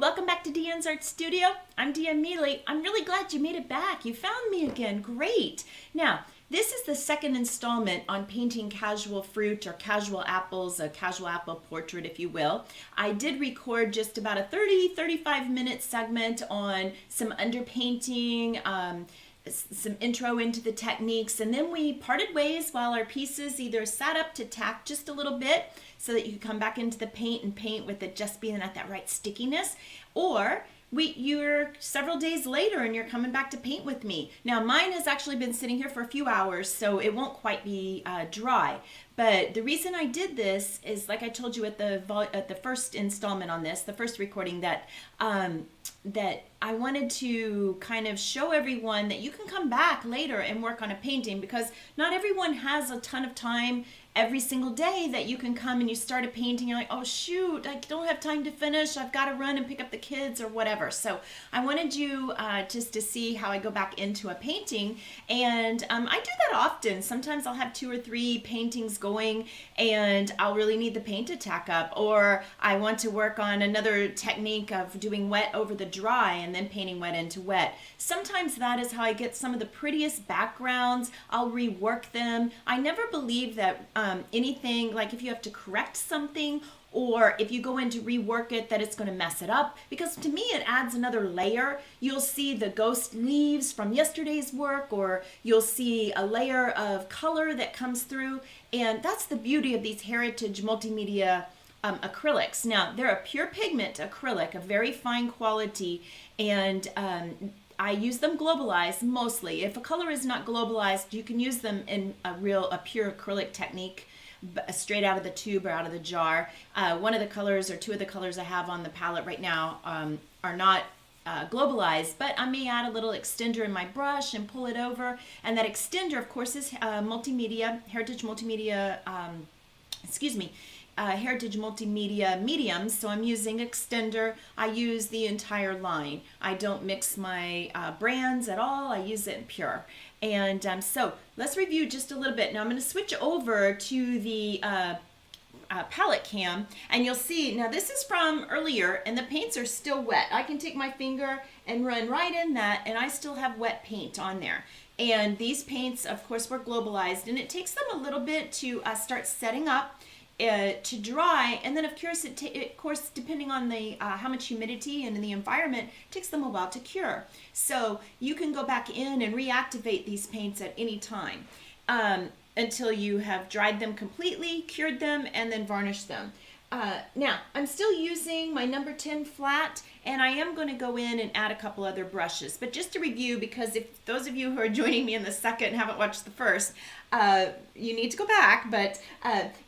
welcome back to Deanne's Art Studio. I'm Deanne Mealy. I'm really glad you made it back. You found me again. Great. Now, this is the second installment on painting casual fruit or casual apples, a casual apple portrait, if you will. I did record just about a 35 minute segment on some underpainting, some intro into the techniques, and then we parted ways while our pieces either sat up to tack just a little bit so that you could come back into the paint and paint with it just being at that right stickiness, or you're several days later and you're coming back to paint with me. Now mine has actually been sitting here for a few hours, so it won't quite be dry. But the reason I did this is, like I told you at the first installment on this, the first recording, that that I wanted to kind of show everyone that you can come back later and work on a painting, because not everyone has a ton of time every single day that you can come and you start a painting. You're like, oh shoot, I don't have time to finish. I've got to run and pick up the kids or whatever. So I wanted you just to see how I go back into a painting. And I do that often. Sometimes I'll have 2 or 3 paintings going and I'll really need the paint to tack up, or I want to work on another technique of doing wet over the dry and then painting wet into wet. Sometimes that is how I get some of the prettiest backgrounds. I'll rework them. I never believe that anything, like if you have to correct something or if you go in to rework it, that it's going to mess it up, because to me it adds another layer. You'll see the ghost leaves from yesterday's work, or you'll see a layer of color that comes through, and that's the beauty of these Heritage Multimedia acrylics. Now, they're a pure pigment acrylic, a very fine quality, and I use them globalized mostly. If a color is not globalized, you can use them in a pure acrylic technique, straight out of the tube or out of the jar. One of the colors or 2 of the colors I have on the palette right now are not globalized, but I may add a little extender in my brush and pull it over. And that extender, of course, is Heritage Multimedia, Heritage Multimedia mediums, so I'm using extender. I use the entire line. I don't mix my brands at all. I use it in pure. And so let's review just a little bit. Now I'm going to switch over to the palette cam, and you'll see, now this is from earlier and the paints are still wet. I can take my finger and run right in that and I still have wet paint on there. And these paints, of course, were globalized, and it takes them a little bit to start setting up to dry, and then of course depending on the how much humidity and in the environment, it takes them a while to cure. So you can go back in and reactivate these paints at any time until you have dried them completely, cured them, and then varnished them. Now, I'm still using my number 10 flat, and I am going to go in and add a couple other brushes. But just to review, because if those of you who are joining me in the second and haven't watched the first, you need to go back. But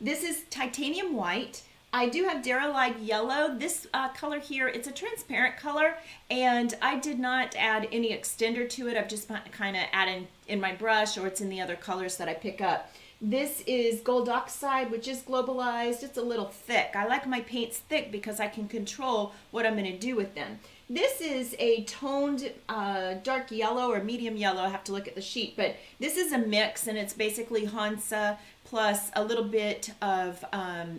this is titanium white. I do have Dairylide yellow. This color here, it's a transparent color, and I did not add any extender to it. I've just kind of added in my brush, or it's in the other colors that I pick up. This is gold oxide, which is globalized. It's a little thick. I like my paints thick because I can control what I'm going to do with them. This is a toned dark yellow or medium yellow. I have to look at the sheet, but this is a mix, and it's basically Hansa plus a little bit of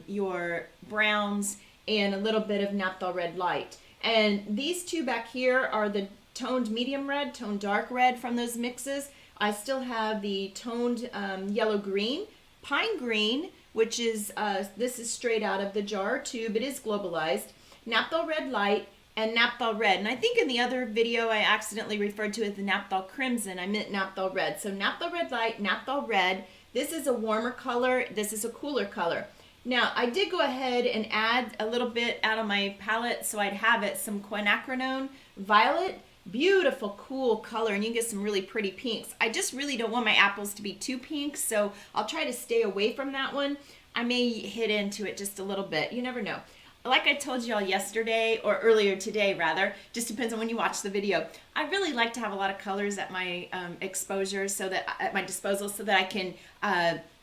your browns and a little bit of Naphthol red light. And these 2 back here are the toned medium red, toned dark red from those mixes. I still have the toned yellow-green, pine green, which is, this is straight out of the jar tube. It is globalized, Naphthol red light, and Naphthol red. And I think in the other video I accidentally referred to it as the Naphthol crimson. I meant Naphthol red. So Naphthol red light, Naphthol red. This is a warmer color. This is a cooler color. Now, I did go ahead and add a little bit out of my palette so I'd have it, some quinacridone violet. Beautiful, cool color, and you get some really pretty pinks. I just really don't want my apples to be too pink, so I'll try to stay away from that one. I may hit into it just a little bit. You never know. Like I told y'all yesterday, or earlier today rather, just depends on when you watch the video, I really like to have a lot of colors at my exposure, so that at my disposal, so that I can,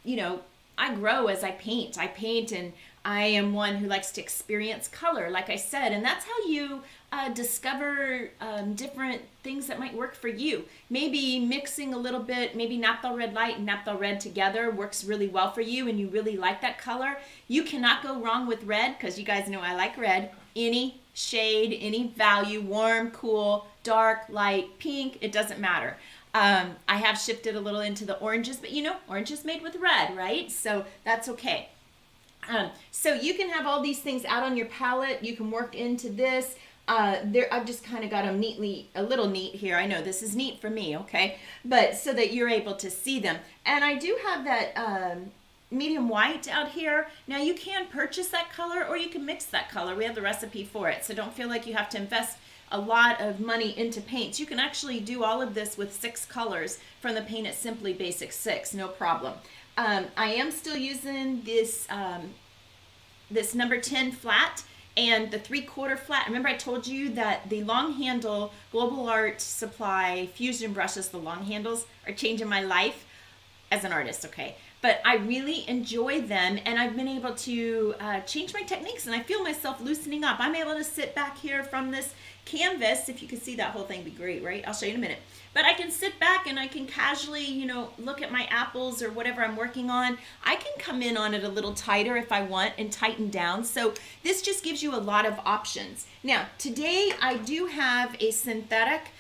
you know, I grow as I paint. I paint, and I am one who likes to experience color, like I said, and that's how you discover different things that might work for you. Maybe mixing a little bit, maybe Naphthol red light and Naphthol red together works really well for you, and you really like that color. You cannot go wrong with red, because you guys know I like red any shade, any value, warm, cool, dark, light, pink, it doesn't matter. I have shifted a little into the oranges, but you know, orange is made with red, right? So that's okay. So you can have all these things out on your palette. You can work into this. I've just kind of got them neatly, a little neat here. I know this is neat for me, okay? But so that you're able to see them. And I do have that medium white out here. Now you can purchase that color or you can mix that color. We have the recipe for it. So don't feel like you have to invest a lot of money into paints. You can actually do all of this with 6 colors from the Paint It Simply Basic 6, no problem. I am still using this this number 10 flat and the 3/4 flat. Remember I told you that the long handle Global Art Supply fusion brushes, the long handles, are changing my life as an artist, okay? But I really enjoy them, and I've been able to change my techniques, and I feel myself loosening up. I'm able to sit back here from this canvas. If you can see that whole thing, it'd be great, right? I'll show you in a minute. But I can sit back and I can casually, you know, look at my apples or whatever I'm working on. I can come in on it a little tighter if I want and tighten down. So this just gives you a lot of options. Now, today I do have a synthetic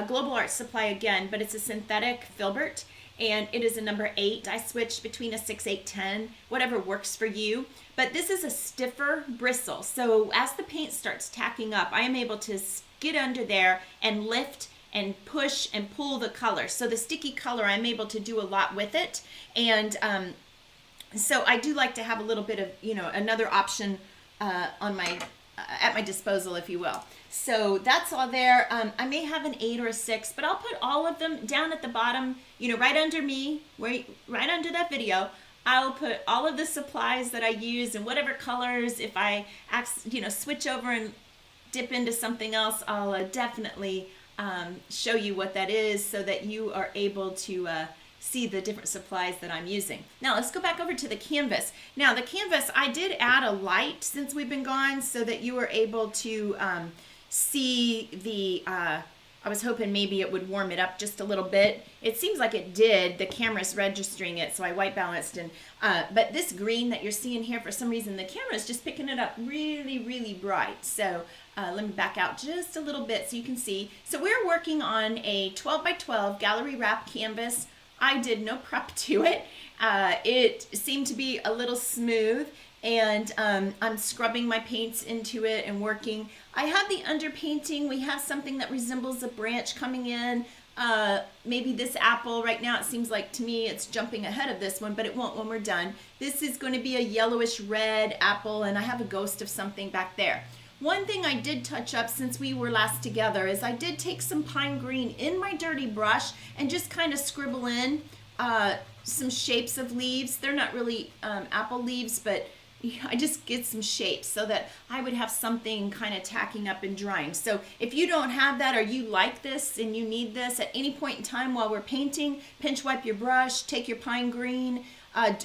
Global Art Supply again, but it's a synthetic Filbert. And it is a number 8. I switched between a 6, 8, 10, whatever works for you. But this is a stiffer bristle. So as the paint starts tacking up, I am able to get under there and lift and push and pull the color. So the sticky color, I'm able to do a lot with it. And so I do like to have a little bit of, you know, another option on my at my disposal, if you will. So that's all there. I may have an 8 or a 6, but I'll put all of them down at the bottom, you know, right under me, right under that video. I'll put all of the supplies that I use and whatever colors. If I, you know, switch over and dip into something else, I'll definitely show you what that is so that you are able to see the different supplies that I'm using. Now let's go back over to the canvas. Now the canvas, I did add a light since we've been gone so that you were able to see the, I was hoping maybe it would warm it up just a little bit. It seems like it did. The camera's registering it, so I white balanced. And but this green that you're seeing here, for some reason, the camera is just picking it up really, really bright. So let me back out just a little bit so you can see. So we're working on a 12 by 12 gallery wrap canvas. I did no prep to it. It seemed to be a little smooth, and I'm scrubbing my paints into it and working. I have the underpainting. We have something that resembles a branch coming in. Maybe this apple right now, it seems like to me it's jumping ahead of this one, but it won't when we're done. This is going to be a yellowish red apple, and I have a ghost of something back there. One thing I did touch up since we were last together is I did take some pine green in my dirty brush and just kind of scribble in some shapes of leaves. They're not really apple leaves, but I just get some shapes so that I would have something kind of tacking up and drying. So if you don't have that, or you like this and you need this at any point in time while we're painting, pinch wipe your brush, take your pine green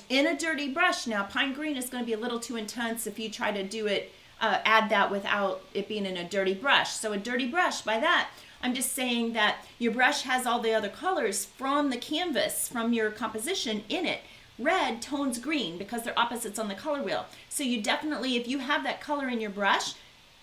in a dirty brush. Now pine green is going to be a little too intense if you try to do it, add that without it being in a dirty brush. So a dirty brush, by that, I'm just saying that your brush has all the other colors from the canvas, from your composition in it. Red tones green because they're opposites on the color wheel. So you definitely, if you have that color in your brush,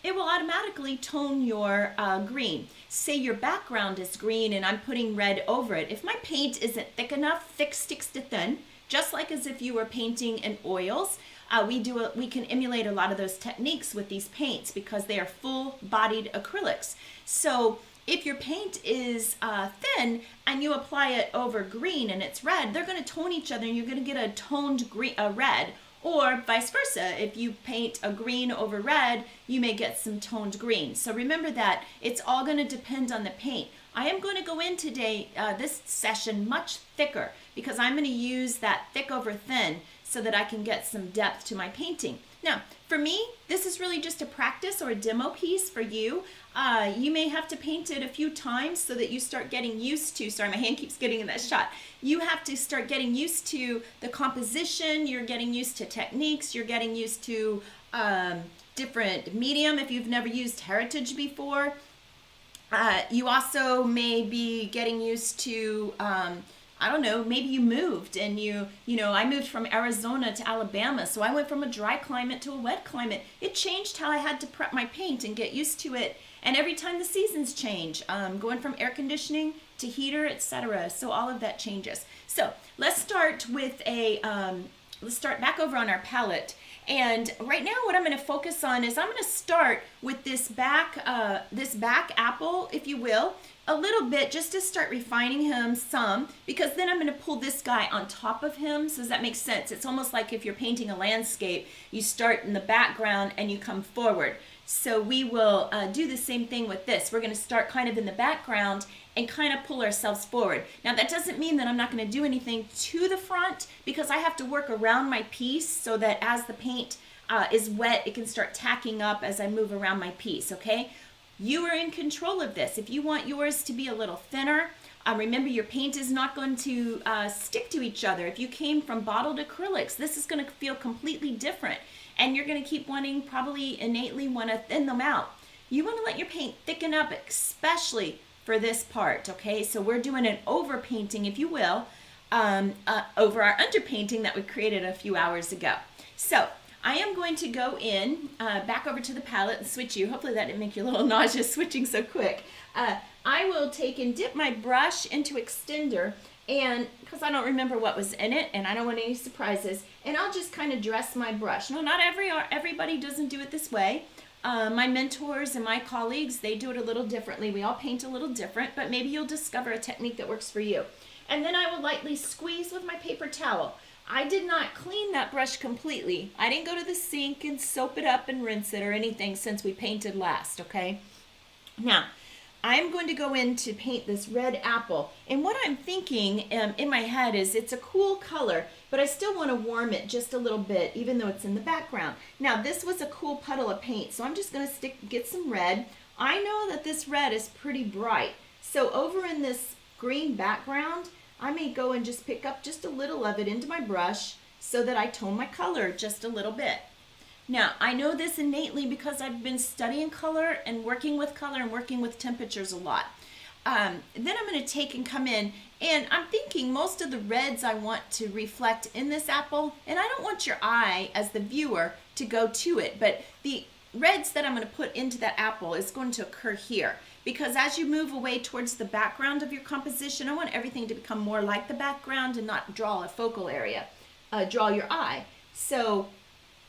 it will automatically tone your green. Say your background is green and I'm putting red over it. If my paint isn't thick enough, thick sticks to thin, just like as if you were painting in oils. We can emulate a lot of those techniques with these paints because they are full-bodied acrylics. So if your paint is thin and you apply it over green and it's red, they're going to tone each other and you're going to get a toned green, red. Or vice versa, if you paint a green over red, you may get some toned green. So remember that it's all going to depend on the paint. I am going to go in today, this session, much thicker because I'm going to use that thick over thin so that I can get some depth to my painting. Now, for me, this is really just a practice or a demo piece for you. You may have to paint it a few times so that you start getting used to, sorry, my hand keeps getting in that shot. You have to start getting used to the composition, you're getting used to techniques, you're getting used to different medium if you've never used heritage before. You also may be getting used to I don't know, maybe you moved and I moved from Arizona to Alabama, so I went from a dry climate to a wet climate. It changed how I had to prep my paint and get used to it. And every time the seasons change, going from air conditioning to heater, etc. So all of that changes. So let's start with let's start back over on our palette. And right now what I'm going to focus on is I'm going to start with this back apple, if you will, a little bit just to start refining him some, because then I'm going to pull this guy on top of him. So does that make sense? It's almost like if you're painting a landscape, you start in the background and you come forward. So we will do the same thing with this. We're going to start kind of in the background and kind of pull ourselves forward. Now that doesn't mean that I'm not going to do anything to the front, because I have to work around my piece so that as the paint is wet, it can start tacking up as I move around my piece, okay? You are in control of this. If you want yours to be a little thinner, remember your paint is not going to stick to each other. If you came from bottled acrylics, this is going to feel completely different. And you're going to keep wanting, probably innately want to thin them out. You want to let your paint thicken up, especially for this part, okay? So we're doing an overpainting, if you will, over our underpainting that we created a few hours ago. So I am going to go in, back over to the palette and switch you. Hopefully that didn't make you a little nauseous switching so quick. I will take and dip my brush into extender, and because I don't remember what was in it and I don't want any surprises, and I'll just kind of dress my brush. No, not everybody doesn't do it this way. My mentors and my colleagues, they do it a little differently. We all paint a little different, but maybe you'll discover a technique that works for you. And then I will lightly squeeze with my paper towel. I did not clean that brush completely. I didn't go to the sink and soap it up and rinse it or anything since we painted last, okay? Now, I'm going to go in to paint this red apple. And what I'm thinking in my head is it's a cool color, but I still want to warm it just a little bit, even though it's in the background. Now, this was a cool puddle of paint, so I'm just going to get some red. I know that this red is pretty bright. So over in this green background, I may go and just pick up just a little of it into my brush so that I tone my color just a little bit. Now, I know this innately because I've been studying color and working with temperatures a lot. Then I'm going to take and come in, and I'm thinking most of the reds I want to reflect in this apple, and I don't want your eye as the viewer to go to it, but the reds that I'm going to put into that apple is going to occur here, because as you move away towards the background of your composition, I want everything to become more like the background and not draw a focal area, draw your eye. So,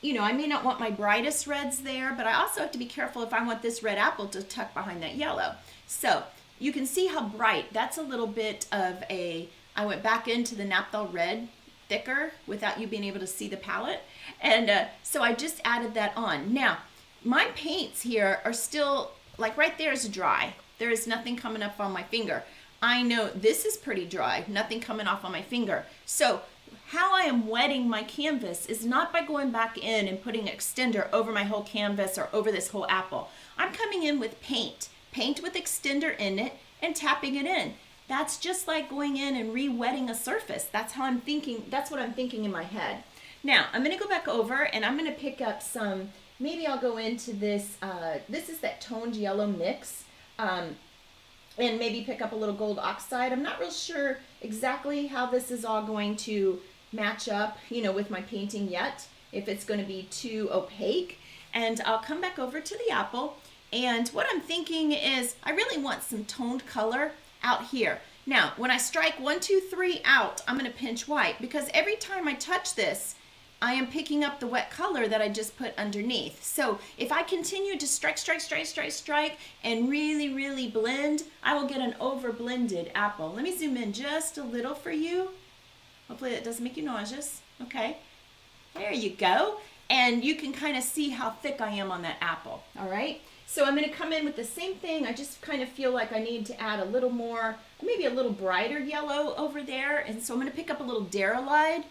I may not want my brightest reds there, but I also have to be careful if I want this red apple to tuck behind that yellow. So you can see how bright, that's a little bit of I went back into the Naphthol red thicker without you being able to see the palette. And so I just added that on. Now, my paints here are still, like right there is dry. There is nothing coming up on my finger. I know this is pretty dry, nothing coming off on my finger. So how I am wetting my canvas is not by going back in and putting extender over my whole canvas or over this whole apple. I'm coming in with paint with extender in it and tapping it in. That's just like going in and re-wetting a surface. That's how I'm thinking, that's what I'm thinking in my head. Now, I'm gonna go back over and I'm gonna pick up some, maybe I'll go into this, this is that toned yellow mix, and maybe pick up a little gold oxide. I'm not real sure exactly how this is all going to match up, with my painting yet, if it's going to be too opaque. And I'll come back over to the apple. And what I'm thinking is I really want some toned color out here. Now, when I strike 1, 2, 3 out, I'm going to pinch white, because every time I touch this, I am picking up the wet color that I just put underneath. So if I continue to strike, and really, really blend, I will get an over-blended apple. Let me zoom in just a little for you. Hopefully that doesn't make you nauseous. Okay, there you go. And you can kind of see how thick I am on that apple, all right? So I'm gonna come in with the same thing. I just kind of feel like I need to add a little more, maybe a little brighter yellow over there. And so I'm gonna pick up a little Dairylide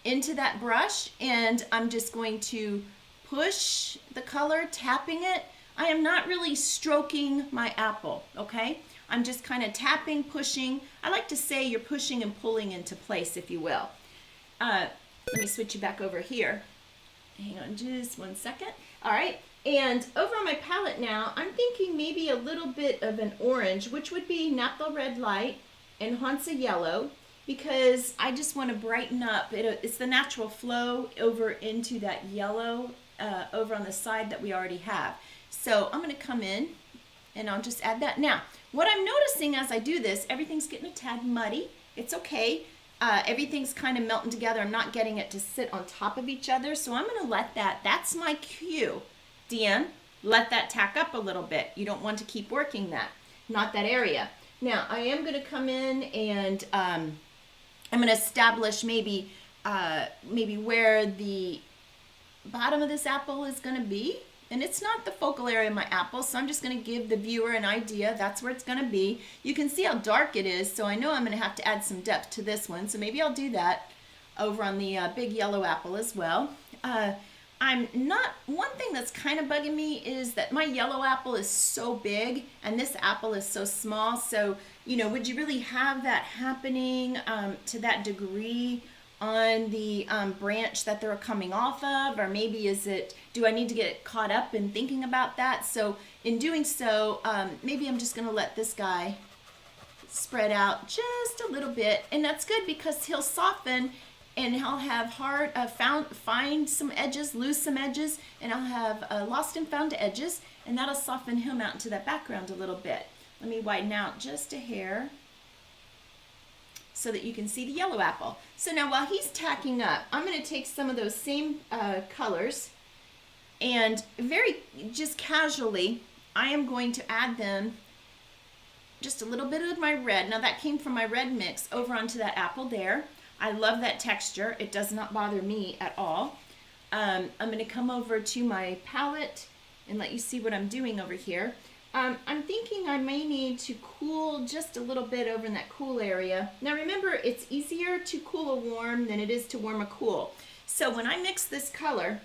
into that brush, and I'm just going to push the color, tapping it. I am not really stroking my apple, okay? I'm just kind of tapping, pushing. I like to say you're pushing and pulling into place, if you will. Let me switch you back over here. Hang on just 1 second. All right, and over on my palette now, I'm thinking maybe a little bit of an orange, which would be Naphthol Red Light and Hansa Yellow. because I just want to brighten up. It's the natural flow over into that yellow over on the side that we already have. So I'm going to come in and I'll just add that. Now, what I'm noticing as I do this, everything's getting a tad muddy. It's okay. Everything's kind of melting together. I'm not getting it to sit on top of each other. So I'm going to let that's my cue. Deanne, let that tack up a little bit. You don't want to keep working that, not that area. Now, I am going to come in and I'm going to establish maybe where the bottom of this apple is going to be. And it's not the focal area of my apple, so I'm just going to give the viewer an idea. That's where it's going to be. You can see how dark it is, so I know I'm going to have to add some depth to this one. So maybe I'll do that over on the big yellow apple as well. One thing that's kind of bugging me is that my yellow apple is so big and this apple is so small. So, would you really have that happening to that degree on the branch that they're coming off of? Or maybe do I need to get caught up in thinking about that? So in doing so, maybe I'm just going to let this guy spread out just a little bit. And that's good because he'll soften and I'll have find some edges, lose some edges, and I'll have lost and found edges, and that'll soften him out into that background a little bit. Let me widen out just a hair so that you can see the yellow apple. So now while he's tacking up, I'm going to take some of those same colors and just casually, I am going to add them just a little bit of my red. Now that came from my red mix over onto that apple there. I love that texture. It does not bother me at all. I'm going to come over to my palette and let you see what I'm doing over here. I'm thinking I may need to cool just a little bit over in that cool area. Now remember, it's easier to cool a warm than it is to warm a cool. So when I mix this color,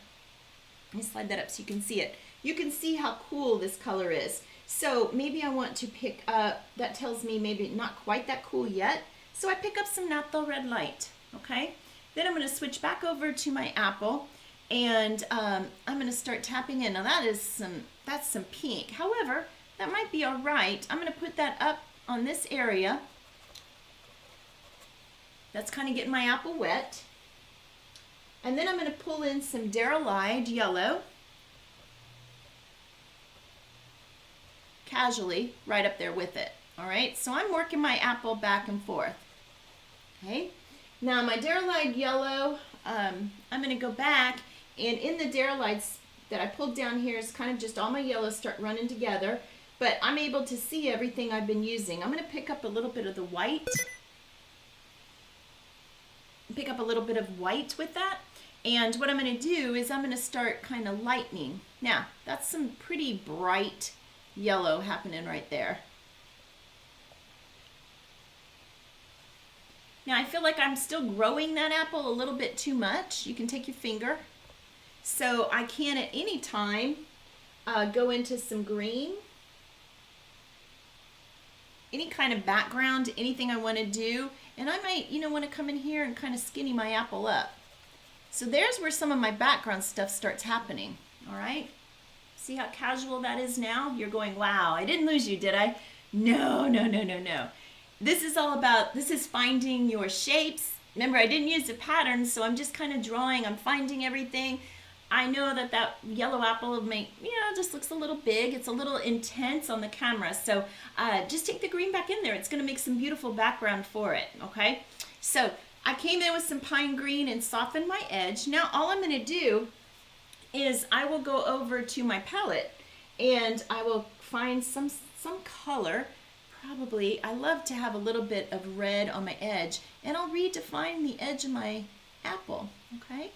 let me slide that up so you can see it. You can see how cool this color is. So maybe I want to pick up, that tells me maybe not quite that cool yet. So I pick up some Naphthol red light, okay? Then I'm going to switch back over to my apple and I'm going to start tapping in. Now that's some pink. However, that might be all right. I'm going to put that up on this area. That's kind of getting my apple wet. And then I'm going to pull in some Dairylide yellow. Casually, right up there with it. All right, so I'm working my apple back and forth. Okay, now my Dairylide yellow, I'm going to go back, and in the Dairylide that I pulled down here is kind of just all my yellows start running together, but I'm able to see everything I've been using. I'm going to pick up a little bit of the white, with that, and what I'm going to do is I'm going to start kind of lightening. Now, that's some pretty bright yellow happening right there. Now I feel like I'm still growing that apple a little bit too much. You can take your finger. So I can at any time go into some green. Any kind of background, anything I want to do. And I might, want to come in here and kind of skinny my apple up. So there's where some of my background stuff starts happening. All right. See how casual that is now? You're going, wow, I didn't lose you, did I? No. This is finding your shapes. Remember, I didn't use a pattern, so I'm just kind of drawing. I'm finding everything. I know that yellow apple just looks a little big. It's a little intense on the camera. So just take the green back in there. It's going to make some beautiful background for it, okay? So I came in with some pine green and softened my edge. Now all I'm going to do is I will go over to my palette and I will find some color. Probably, I love to have a little bit of red on my edge, and I'll redefine the edge of my apple, okay?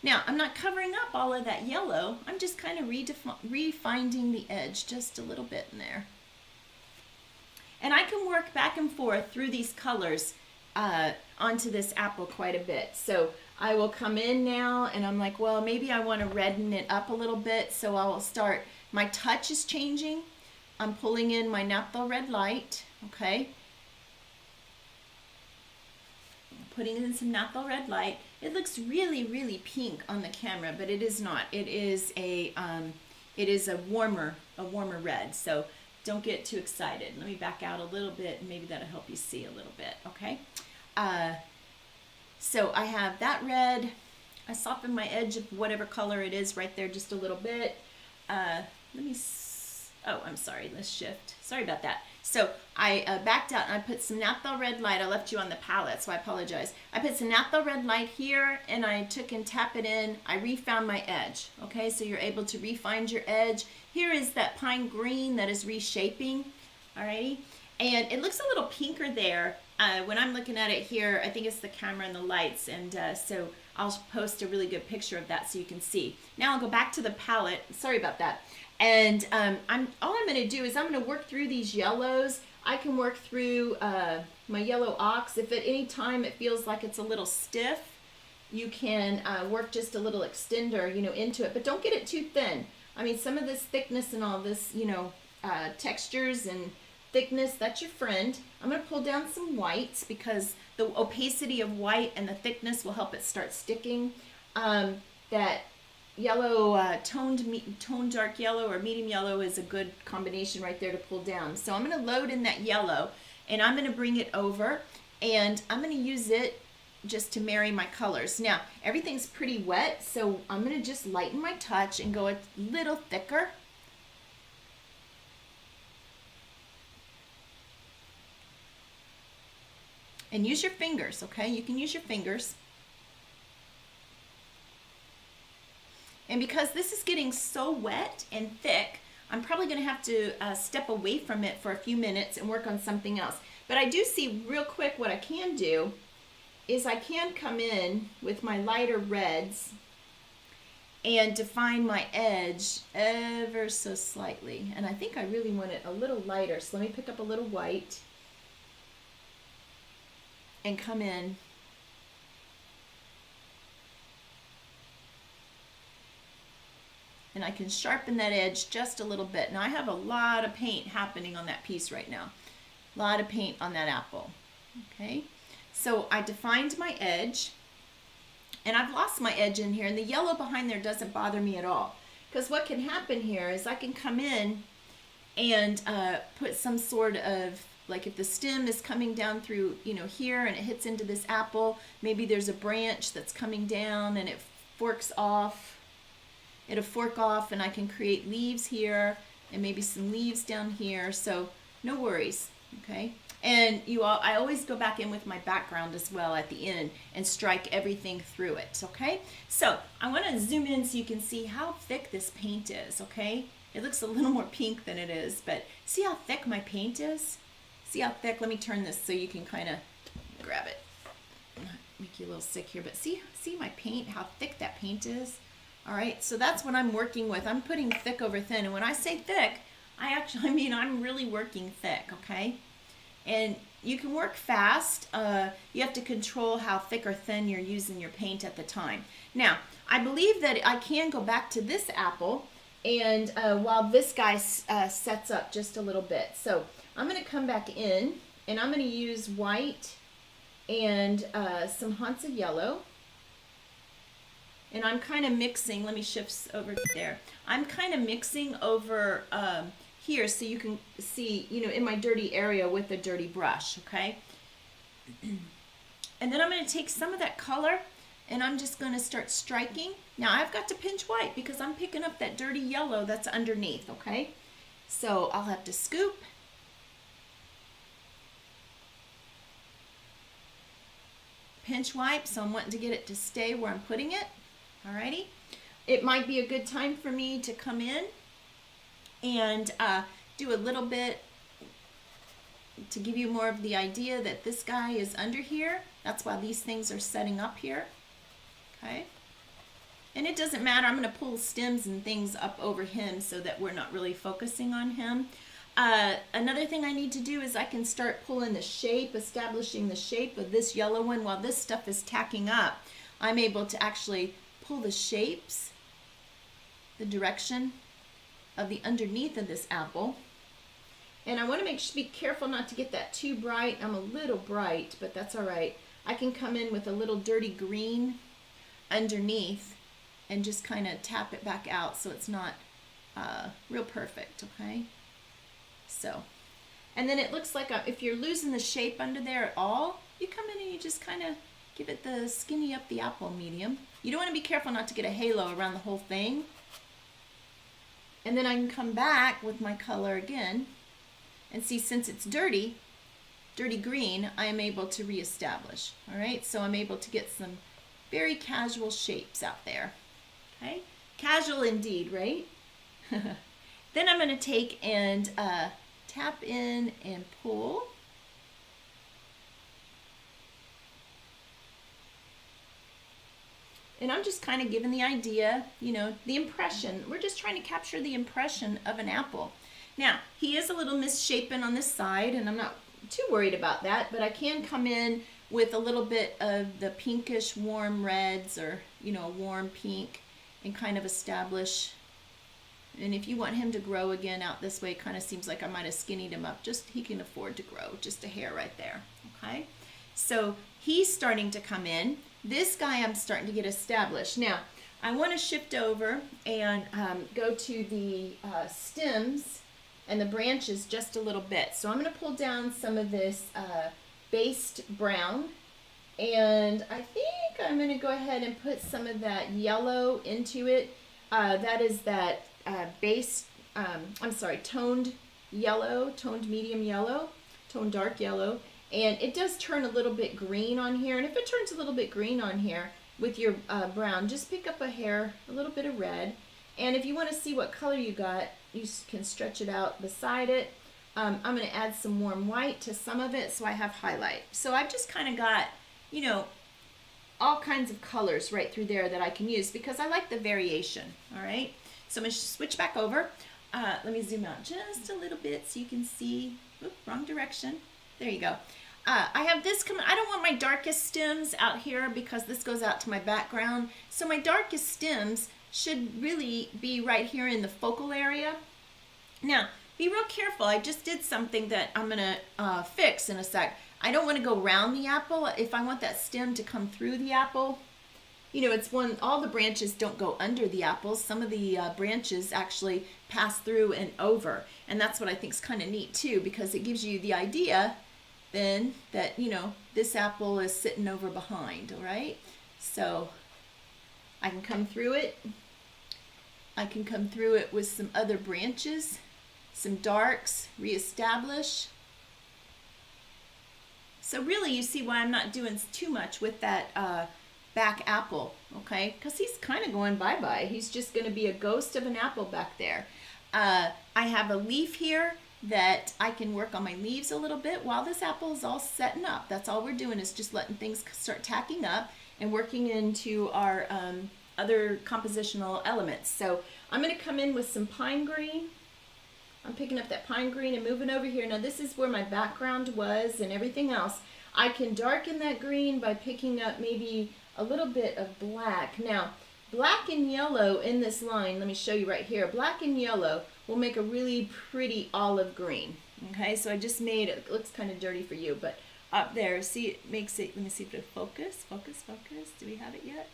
Now, I'm not covering up all of that yellow. I'm just kind of refinding the edge just a little bit in there. And I can work back and forth through these colors onto this apple quite a bit. So I will come in now, and I'm like, well, maybe I want to redden it up a little bit, so I will start. My touch is changing. I'm pulling in my Naphthol red light, okay? Putting in some Naphthol red light. It looks really, really pink on the camera, but it is not. It is a warmer red. So don't get too excited. Let me back out a little bit, and maybe that'll help you see a little bit, okay? So I have that red. I soften my edge of whatever color it is right there just a little bit. Oh, I'm sorry, let's shift. Sorry about that. So I backed out and I put some Naphthol red light. I left you on the palette, so I apologize. I put some Naphthol red light here and I took and tap it in. I refound my edge, okay? So you're able to refine your edge. Here is that pine green that is reshaping, alrighty? And it looks a little pinker there. When I'm looking at it here, I think it's the camera and the lights, and so I'll post a really good picture of that so you can see. Now I'll go back to the palette. Sorry about that. And all I'm going to do is I'm going to work through these yellows. I can work through my yellow ox. If at any time it feels like it's a little stiff, you can work just a little extender, into it. But don't get it too thin. I mean, some of this thickness and all this, textures and thickness, that's your friend. I'm going to pull down some whites because the opacity of white and the thickness will help it start sticking. That yellow, toned dark yellow or medium yellow is a good combination right there to pull down. So I'm going to load in that yellow and I'm going to bring it over and I'm going to use it just to marry my colors. Now, everything's pretty wet, so I'm going to just lighten my touch and go a little thicker. And use your fingers, okay? You can use your fingers. And because this is getting so wet and thick, I'm probably going to have to step away from it for a few minutes and work on something else. But I do see real quick what I can do is I can come in with my lighter reds and define my edge ever so slightly. And I think I really want it a little lighter. So let me pick up a little white and come in. And I can sharpen that edge just a little bit. Now I have a lot of paint happening on that piece right now. A lot of paint on that apple. Okay, so I defined my edge and I've lost my edge in here, and the yellow behind there doesn't bother me at all. Because what can happen here is I can come in and put some sort of, like if the stem is coming down through, here and it hits into this apple, maybe there's a branch that's coming down and it forks off. It'll fork off and I can create leaves here and maybe some leaves down here. So no worries, okay? And I always go back in with my background as well at the end and strike everything through it, okay? So I want to zoom in so you can see how thick this paint is, okay? It looks a little more pink than it is, but see how thick my paint is? See how thick? Let me turn this so you can kind of grab it. Make you a little sick here, but see my paint, how thick that paint is? All right, so that's what I'm working with. I'm putting thick over thin, and when I say thick, I mean I'm really working thick, okay? And you can work fast. You have to control how thick or thin you're using your paint at the time. Now, I believe that I can go back to this apple, and while this guy sets up just a little bit. So I'm going to come back in, and I'm going to use white and some haunts of yellow. And I'm kind of mixing, let me shift over there. I'm kind of mixing over here so you can see, in my dirty area with a dirty brush, okay? And then I'm going to take some of that color and I'm just going to start striking. Now I've got to pinch white because I'm picking up that dirty yellow that's underneath, okay? So I'll have to scoop. Pinch wipe, so I'm wanting to get it to stay where I'm putting it. Alrighty, it might be a good time for me to come in and do a little bit to give you more of the idea that this guy is under here. That's why these things are setting up here. Okay, and it doesn't matter. I'm going to pull stems and things up over him so that we're not really focusing on him. Another thing I need to do is I can start pulling the shape, establishing the shape of this yellow one while this stuff is tacking up. I'm able to actually pull the shapes, the direction of the underneath of this apple. And I want to be careful not to get that too bright. I'm a little bright, but that's all right. I can come in with a little dirty green underneath and just kind of tap it back out so it's not real perfect, okay? So, and then it looks like if you're losing the shape under there at all, you come in and you just kind of give it the skinny up the apple medium. You don't want to be careful not to get a halo around the whole thing. And then I can come back with my color again and see, since it's dirty green, I am able to reestablish. All right, so I'm able to get some very casual shapes out there. Okay, casual indeed, right? Then I'm going to take and tap in and pull. And I'm just kind of giving the idea, you know, the impression. We're just trying to capture the impression of an apple. Now, he is a little misshapen on this side, and I'm not too worried about that, but I can come in with a little bit of the pinkish warm reds, or, you know, warm pink, and kind of establish. And if you want him to grow again out this way, it kind of seems like I might have skinnied him up. Just, he can afford to grow just a hair right there. Okay, so he's starting to come in. This guy I'm starting to get established. Now, I want to shift over and go to the stems and the branches just a little bit. So I'm going to pull down some of this based brown, and I think I'm going to go ahead and put some of that yellow into it. That is that toned yellow, toned medium yellow, toned dark yellow. And it does turn a little bit green on here. And if it turns a little bit green on here with your brown, just pick up a hair, a little bit of red. And if you want to see what color you got, you can stretch it out beside it. I'm going to add some warm white to some of it so I have highlight. So I've just kind of got, you know, all kinds of colors right through there that I can use because I like the variation. All right. So I'm going to switch back over. Let me zoom out just a little bit so you can see. Oop, wrong direction. There you go. I have this coming. I don't want my darkest stems out here because this goes out to my background. So my darkest stems should really be right here in the focal area. Now, be real careful. I just did something that I'm going to fix in a sec. I don't want to go around the apple. If I want that stem to come through the apple, you know, it's all the branches don't go under the apples. Some of the branches actually pass through and over. And that's what I think is kind of neat too, because it gives you the idea then that, you know, this apple is sitting over behind, all right? So I can come through it. I can come through it with some other branches, some darks, reestablish. So really you see why I'm not doing too much with that back apple, okay? Because he's kind of going bye-bye. He's just going to be a ghost of an apple back there. I have a leaf here that I can work on my leaves a little bit while this apple is all setting up. That's all we're doing, is just letting things start tacking up and working into our other compositional elements. So I'm going to come in with some pine green. I'm picking up that pine green and moving over here. Now this is where my background was and everything else. I can darken that green by picking up maybe a little bit of black. Now, black and yellow in this line, let me show you right here. Black and yellow will make a really pretty olive green. Okay, so I just made it. It looks kind of dirty for you, but up there, see, it makes it, let me see if it'll focus. Do we have it yet?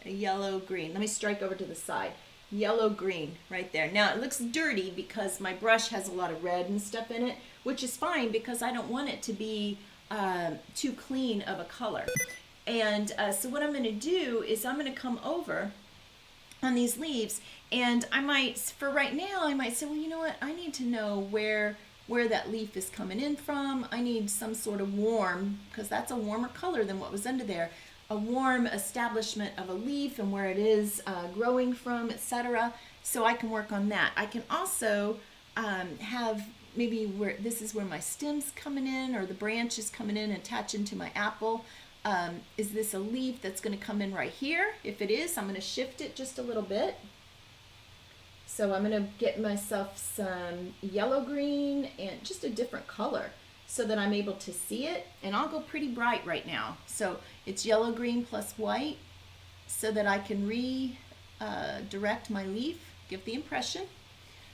A yellow green. Let me strike over to the side. Yellow green right there. Now it looks dirty because my brush has a lot of red and stuff in it, which is fine because I don't want it to be too clean of a color. And so what I'm going to do is I'm going to come over on these leaves, and I might, for right now, I might say, well, you know what? I need to know where that leaf is coming in from. I need some sort of warm, because that's a warmer color than what was under there. A warm establishment of a leaf and where it is growing from, etc. So I can work on that. I can also have maybe where this is where my stem's coming in, or the branch is coming in and attaching to my apple. Is this a leaf that's going to come in right here? If it is, I'm going to shift it just a little bit. So I'm going to get myself some yellow green and just a different color so that I'm able to see it. And I'll go pretty bright right now. So it's yellow green plus white so that I can redirect my leaf, give the impression.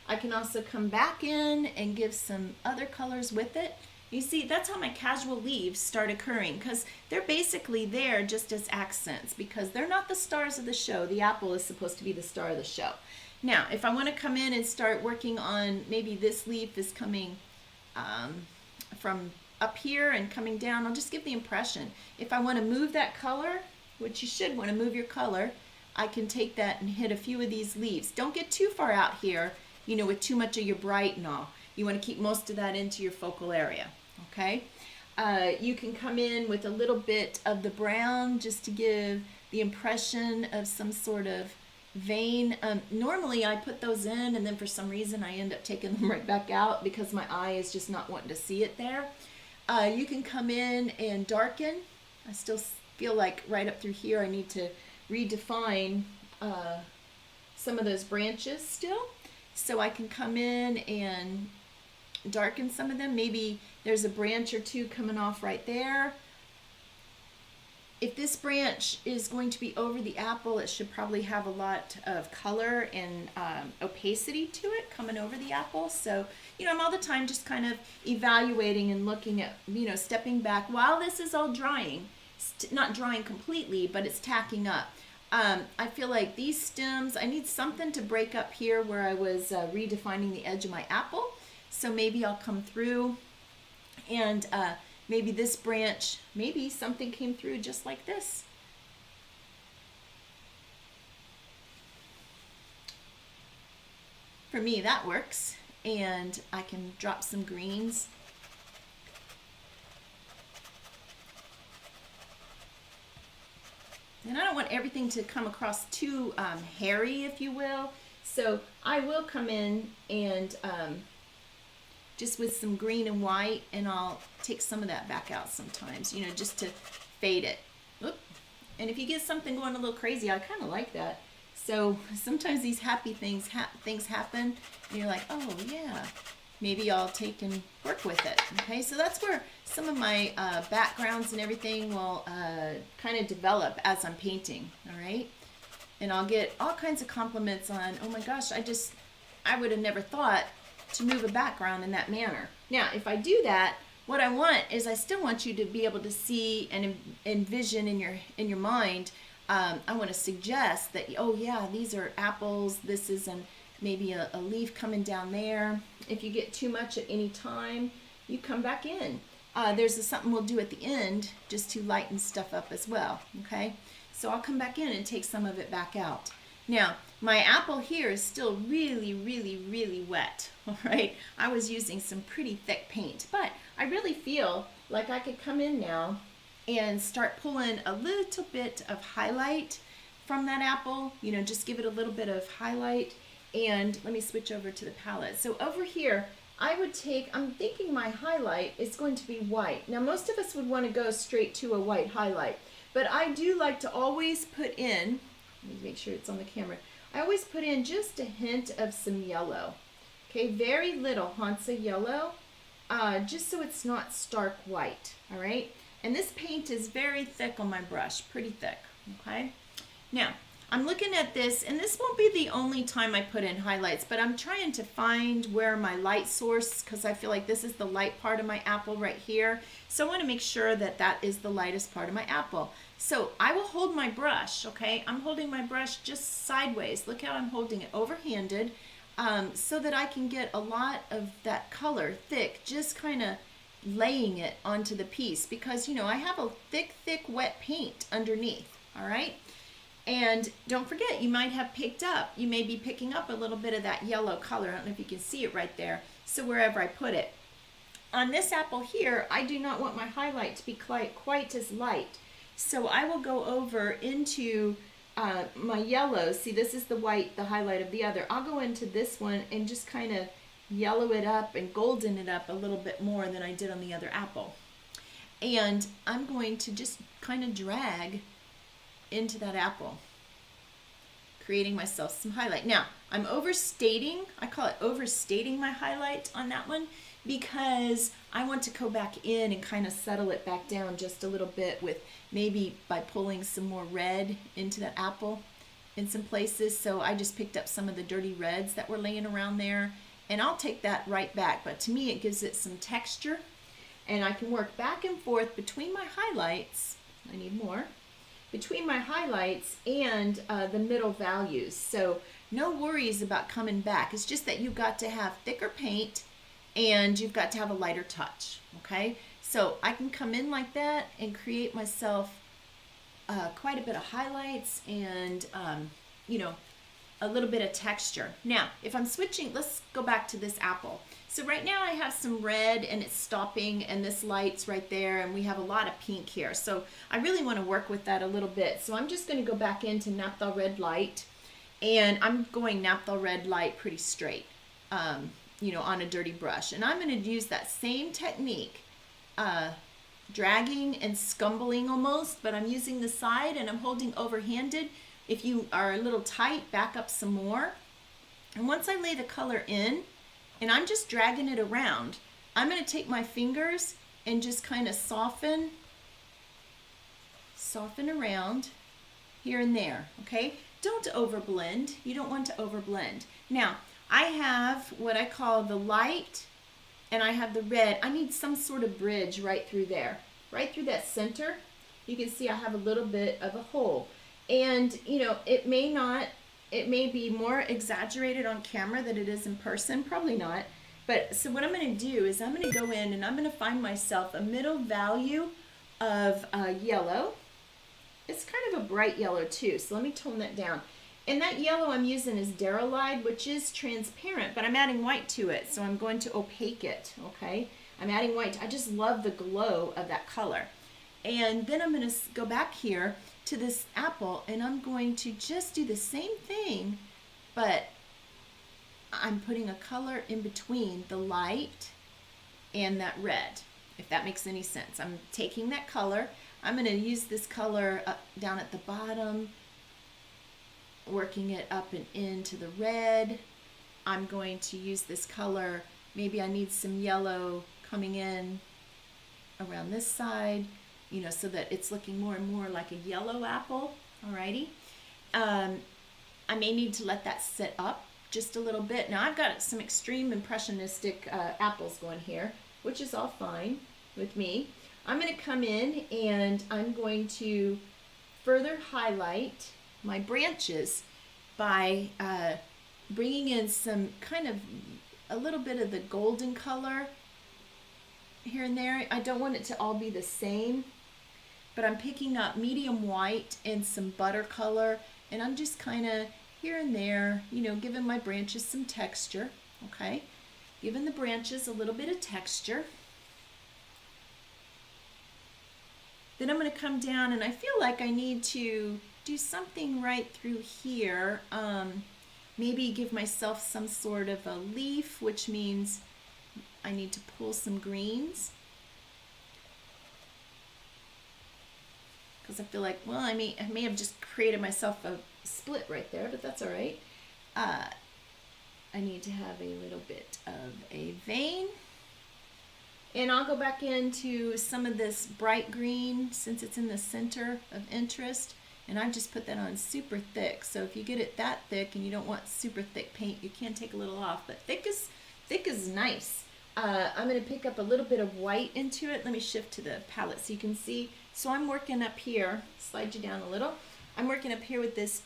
I can also come back in and give some other colors with it. You see, that's how my casual leaves start occurring, because they're basically there just as accents, because they're not the stars of the show. The apple is supposed to be the star of the show. Now, if I want to come in and start working on, maybe this leaf is coming from up here and coming down. I'll just give the impression. If I want to move that color, which you should want to move your color, I can take that and hit a few of these leaves. Don't get too far out here, you know, with too much of your bright and all. You want to keep most of that into your focal area, okay? You can come in with a little bit of the brown just to give the impression of some sort of vein. Normally I put those in and then for some reason I end up taking them right back out because my eye is just not wanting to see it there. You can come in and darken. I still feel like right up through here I need to redefine some of those branches still. So I can come in and darken some of them. Maybe there's a branch or two coming off right there. If this branch is going to be over the apple, it should probably have a lot of color and opacity to it coming over the apple. So, you know, I'm all the time just kind of evaluating and looking at, you know, stepping back while this is all drying. Not drying completely, but it's tacking up. I feel like these stems, I need something to break up here where I was redefining the edge of my apple. So maybe I'll come through and maybe this branch, maybe something came through just like this. For me, that works. And I can drop some greens. And I don't want everything to come across too hairy, if you will. So I will come in and just with some green and white, and I'll take some of that back out sometimes, you know, just to fade it. Oop. And if you get something going a little crazy, I kind of like that. So sometimes these happy things happen, and you're like, oh yeah, maybe I'll take and work with it. Okay, so that's where some of my backgrounds and everything will kind of develop as I'm painting. All right, and I'll get all kinds of compliments on, oh my gosh, I would have never thought to move a background in that manner. Now, if I do that, what I want is I still want you to be able to see and envision in your mind. I want to suggest that, oh yeah, these are apples. This is maybe a leaf coming down there. If you get too much at any time, you come back in. There's something we'll do at the end just to lighten stuff up as well. Okay, so I'll come back in and take some of it back out. Now, my apple here is still really, really, really wet, all right? I was using some pretty thick paint, but I really feel like I could come in now and start pulling a little bit of highlight from that apple, you know, just give it a little bit of highlight. And let me switch over to the palette. So over here, I'm thinking my highlight is going to be white. Now, most of us would want to go straight to a white highlight, but I do like to always put in, let me make sure it's on the camera. I always put in just a hint of some yellow. Okay, very little haunts of yellow, just so it's not stark white, all right? And this paint is very thick on my brush, pretty thick, okay? Now, I'm looking at this, and this won't be the only time I put in highlights, but I'm trying to find where my light source, because I feel like this is the light part of my apple right here. So I want to make sure that that is the lightest part of my apple. So I will hold my brush, okay? I'm holding my brush just sideways. Look how I'm holding it overhanded, so that I can get a lot of that color thick, just kind of laying it onto the piece, because, you know, I have a thick, wet paint underneath, all right? And don't forget, you might have picked up, you may be picking up a little bit of that yellow color. I don't know if you can see it right there. So wherever I put it. On this apple here, I do not want my highlight to be quite as light. So I will go over into my yellow. See, this is the white, the highlight of the other. I'll go into this one and just kind of yellow it up and golden it up a little bit more than I did on the other apple. And I'm going to just kind of drag into that apple, creating myself some highlight. Now, I'm overstating, I call it overstating my highlight on that one, because I want to go back in and kind of settle it back down just a little bit, with maybe by pulling some more red into that apple in some places. So I just picked up some of the dirty reds that were laying around there, and I'll take that right back. But to me, it gives it some texture, and I can work back and forth between my highlights. I need more. Between my highlights and the middle values. So no worries about coming back. It's just that you've got to have thicker paint and you've got to have a lighter touch, okay? So I can come in like that and create myself quite a bit of highlights and, you know, a little bit of texture. Now, if I'm switching, let's go back to this apple. So right now I have some red and it's stopping and this light's right there and we have a lot of pink here. So I really want to work with that a little bit. So I'm just going to go back into Naphthol red light and I'm going Naphthol red light pretty straight, you know, on a dirty brush. And I'm going to use that same technique, dragging and scumbling almost, but I'm using the side and I'm holding overhanded. If you are a little tight, back up some more. And once I lay the color in, and I'm just dragging it around, I'm going to take my fingers and just kind of soften around here and there, okay? Don't overblend. You don't want to overblend. Now, I have what I call the light, and I have the red. I need some sort of bridge right through there, right through that center. You can see I have a little bit of a hole. And, you know, it may be more exaggerated on camera than it is in person, probably not. But so what I'm going to do is I'm going to go in and I'm going to find myself a middle value of yellow. It's kind of a bright yellow too, so let me tone that down. And that yellow I'm using is Dairylide, which is transparent, but I'm adding white to it, so I'm going to opaque it, okay? I'm adding white. I just love the glow of that color. And then I'm going to go back here to this apple and I'm going to just do the same thing, but I'm putting a color in between the light and that red, if that makes any sense. I'm taking that color, I'm going to use this color down at the bottom, working it up and into the red. I'm going to use this color, maybe I need some yellow coming in around this side, you know, so that it's looking more and more like a yellow apple. Alrighty. I may need to let that sit up just a little bit. Now I've got some extreme impressionistic apples going here, which is all fine with me. I'm going to come in and I'm going to further highlight my branches by bringing in some kind of a little bit of the golden color here and there. I don't want it to all be the same, but I'm picking up medium white and some butter color, and I'm just kind of here and there, you know, giving my branches some texture, okay? Giving the branches a little bit of texture. Then I'm going to come down and I feel like I need to do something right through here. Maybe give myself some sort of a leaf, which means I need to pull some greens. Because I feel like, well, I may have just created myself a split right there, but that's all right. I need to have a little bit of a vein. And I'll go back into some of this bright green since it's in the center of interest. And I've just put that on super thick. So if you get it that thick and you don't want super thick paint, you can take a little off. But thick is nice. I'm going to pick up a little bit of white into it. Let me shift to the palette so you can see. So I'm working up here, slide you down a little. I'm working up here with this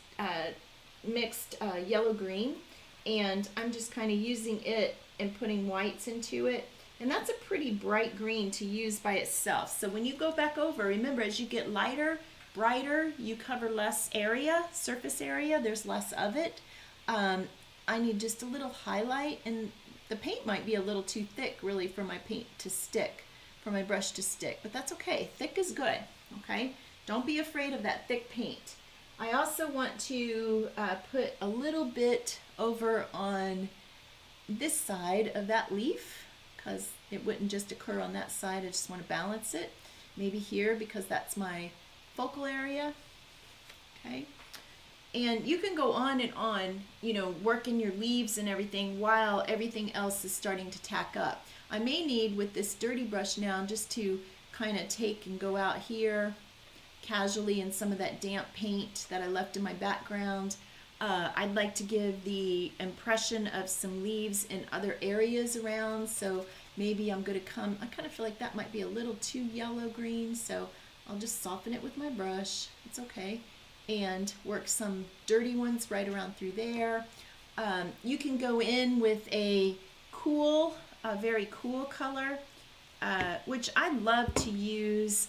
mixed yellow-green, and I'm just kind of using it and putting whites into it. And that's a pretty bright green to use by itself. So when you go back over, remember, as you get lighter, brighter, you cover less area, surface area, there's less of it. I need just a little highlight, and the paint might be a little too thick really for my paint to stick, for my brush to stick, but that's okay. Thick is good, okay? Don't be afraid of that thick paint. I also want to put a little bit over on this side of that leaf, because it wouldn't just occur on that side. I just want to balance it. Maybe here, because that's my focal area, okay? And you can go on and on, you know, working your leaves and everything while everything else is starting to tack up. I may need, with this dirty brush now, just to kind of take and go out here casually in some of that damp paint that I left in my background. I'd like to give the impression of some leaves in other areas around, so maybe I'm going to come, I kind of feel like that might be a little too yellow-green, so I'll just soften it with my brush. It's okay. And work some dirty ones right around through there. You can go in with a cool, very cool color. which I love to use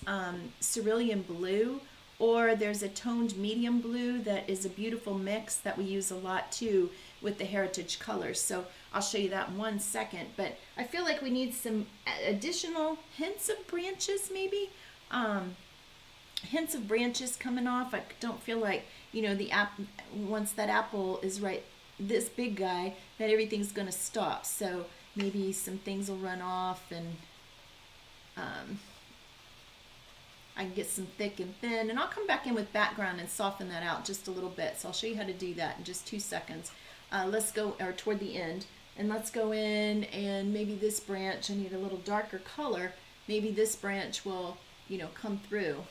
cerulean blue, or there's a toned medium blue that is a beautiful mix that we use a lot too with the heritage colors. So I'll show you that in 1 second, but I feel like we need some additional hints of branches maybe. Hints of branches coming off. I don't feel like, you know, once that apple is right, this big guy, that everything's going to stop. So maybe some things will run off, and I can get some thick and thin, and I'll come back in with background and soften that out just a little bit. So I'll show you how to do that in just 2 seconds. Let's go, or toward the end, and let's go in, and maybe this branch, I need a little darker color. Maybe this branch will, you know, come through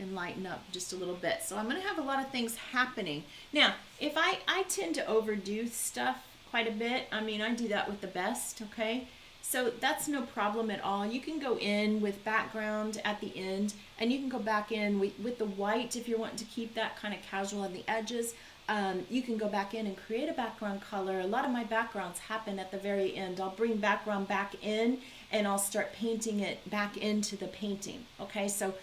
and lighten up just a little bit. So I'm going to have a lot of things happening. Now, if I tend to overdo stuff quite a bit. I mean, I do that with the best, okay? So that's no problem at all. You can go in with background at the end, and you can go back in with the white if you're wanting to keep that kind of casual on the edges. You can go back in and create a background color. A lot of my backgrounds happen at the very end. I'll bring background back in, and I'll start painting it back into the painting, okay? So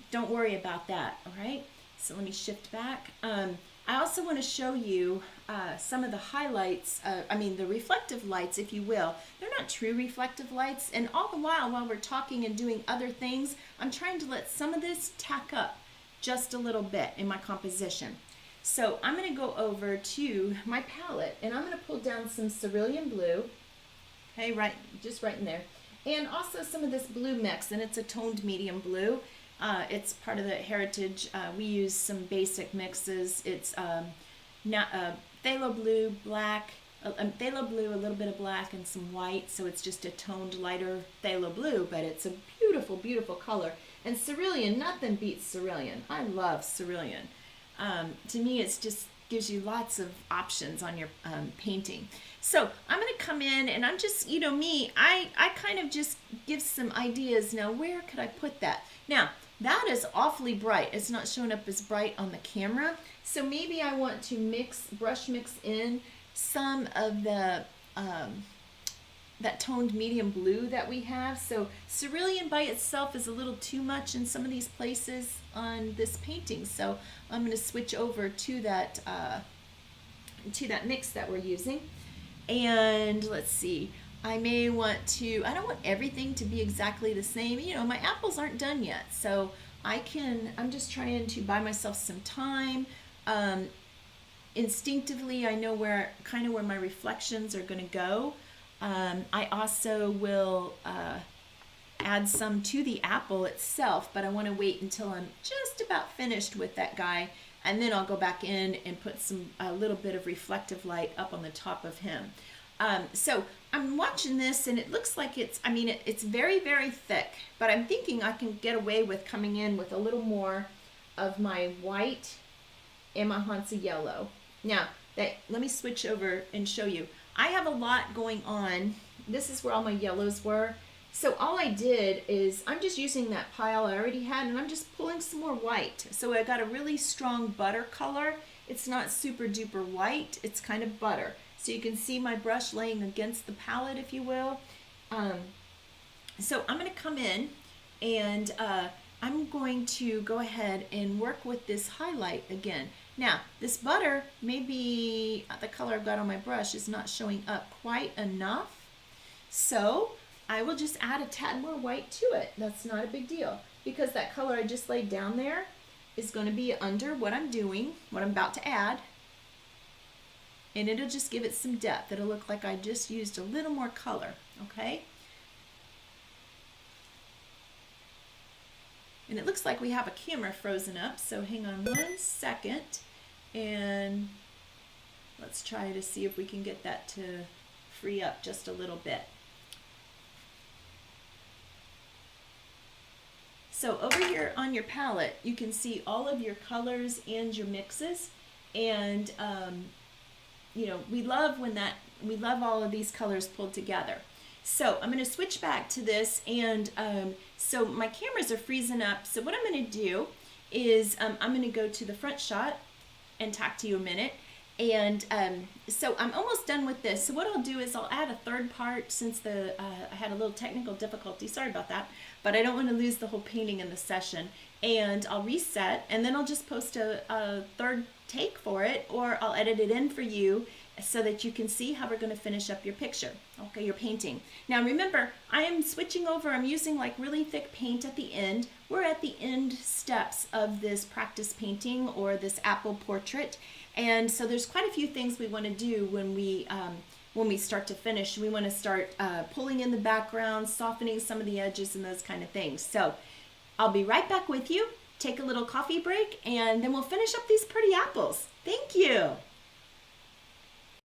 don't worry about that, all right? So let me shift back. I also want to show you some of the highlights, the reflective lights, if you will. They're not true reflective lights, and all the while we're talking and doing other things, I'm trying to let some of this tack up just a little bit in my composition. So I'm going to go over to my palette, and I'm going to pull down some cerulean blue, okay, just right in there, and also some of this blue mix, and it's a toned medium blue. It's part of the heritage. We use some basic mixes. It's phthalo blue, black, phthalo blue, a little bit of black, and some white. So it's just a toned lighter phthalo blue, but it's a beautiful, beautiful color. And cerulean, nothing beats cerulean. I love cerulean. To me, it's just gives you lots of options on your painting. So I'm going to come in, and I'm just, you know me, I kind of just give some ideas. Now, where could I put that? Now, that is awfully bright. It's not showing up as bright on the camera. So maybe I want to brush mix in some of the that toned medium blue that we have. So cerulean by itself is a little too much in some of these places on this painting. So I'm going to switch over to that mix that we're using. And let's see. I may want to, I don't want everything to be exactly the same. You know, my apples aren't done yet, so I'm just trying to buy myself some time. Instinctively, I know where my reflections are going to go. I also will add some to the apple itself, but I want to wait until I'm just about finished with that guy, and then I'll go back in and put a little bit of reflective light up on the top of him. So I'm watching this, and it looks like it's very, very thick, but I'm thinking I can get away with coming in with a little more of my white and my Hansa yellow. Now, let me switch over and show you. I have a lot going on. This is where all my yellows were. So all I did is I'm just using that pile I already had, and I'm just pulling some more white. So I got a really strong butter color. It's not super duper white. It's kind of butter. So you can see my brush laying against the palette, if you will. So I'm going to come in, and I'm going to go ahead and work with this highlight again. Now, this butter, maybe the color I've got on my brush is not showing up quite enough. So I will just add a tad more white to it. That's not a big deal, because that color I just laid down there is going to be under what I'm doing, what I'm about to add. And it'll just give it some depth. It'll look like I just used a little more color, okay? And it looks like we have a camera frozen up, so hang on 1 second, and let's try to see if we can get that to free up just a little bit. So over here on your palette, you can see all of your colors and your mixes, and you know, we love all of these colors pulled together. So I'm going to switch back to this, and so my cameras are freezing up. So what I'm going to do is I'm going to go to the front shot and talk to you a minute, And so I'm almost done with this. So what I'll do is I'll add a third part since I had a little technical difficulty. Sorry about that. But I don't want to lose the whole painting in the session. And I'll reset, and then I'll just post a third take for it, or I'll edit it in for you so that you can see how we're going to finish up your picture, okay, your painting. Now remember, I am switching over. I'm using like really thick paint at the end. We're at the end steps of this practice painting or this apple portrait. And so there's quite a few things we want to do when we start to finish. We want to start pulling in the background, softening some of the edges and those kind of things. So I'll be right back with you, take a little coffee break, and then we'll finish up these pretty apples. Thank you.